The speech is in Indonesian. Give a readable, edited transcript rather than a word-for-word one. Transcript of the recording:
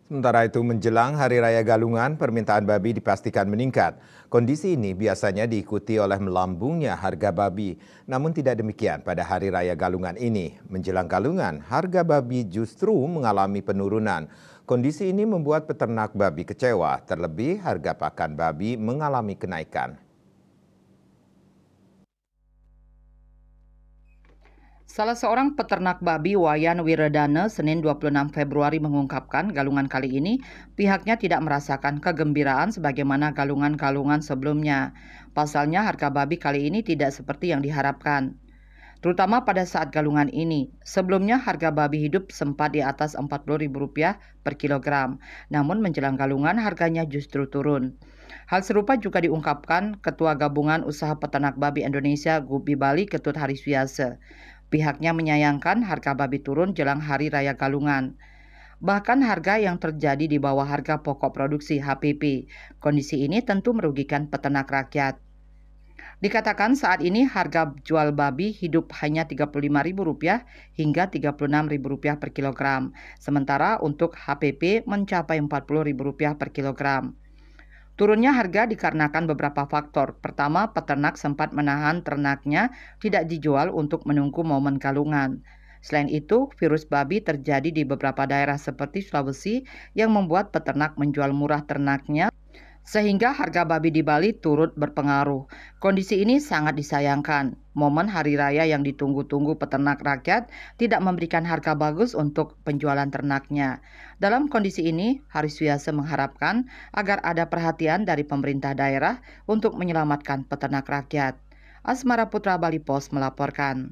Sementara itu menjelang Hari Raya Galungan, permintaan babi dipastikan meningkat. Kondisi ini biasanya diikuti oleh melambungnya harga babi. Namun tidak demikian pada Hari Raya Galungan ini. Menjelang Galungan, harga babi justru mengalami penurunan. Kondisi ini membuat peternak babi kecewa, terlebih harga pakan babi mengalami kenaikan. Salah seorang peternak babi, Wayan Wiredana, Senin 26 Februari mengungkapkan galungan kali ini pihaknya tidak merasakan kegembiraan sebagaimana galungan-galungan sebelumnya. Pasalnya harga babi kali ini tidak seperti yang diharapkan. Terutama pada saat galungan ini. Sebelumnya harga babi hidup sempat di atas Rp40.000 per kilogram. Namun menjelang galungan harganya justru turun. Hal serupa juga diungkapkan Ketua Gabungan Usaha Peternak Babi Indonesia Gupi Bali Ketut Hariswiase. Pihaknya menyayangkan harga babi turun jelang Hari Raya Galungan. Bahkan harga yang terjadi di bawah harga pokok produksi HPP. Kondisi ini tentu merugikan peternak rakyat. Dikatakan saat ini harga jual babi hidup hanya Rp35.000 hingga Rp36.000 per kilogram. Sementara untuk HPP mencapai Rp40.000 per kilogram. Turunnya harga dikarenakan beberapa faktor. Pertama, peternak sempat menahan ternaknya tidak dijual untuk menunggu momen galungan. Selain itu, virus babi terjadi di beberapa daerah seperti Sulawesi yang membuat peternak menjual murah ternaknya sehingga harga babi di Bali turut berpengaruh. Kondisi ini sangat disayangkan. Momen hari raya yang ditunggu-tunggu peternak rakyat tidak memberikan harga bagus untuk penjualan ternaknya. Dalam kondisi ini, Hariswiase mengharapkan agar ada perhatian dari pemerintah daerah untuk menyelamatkan peternak rakyat. Asmara Putra Bali Pos melaporkan.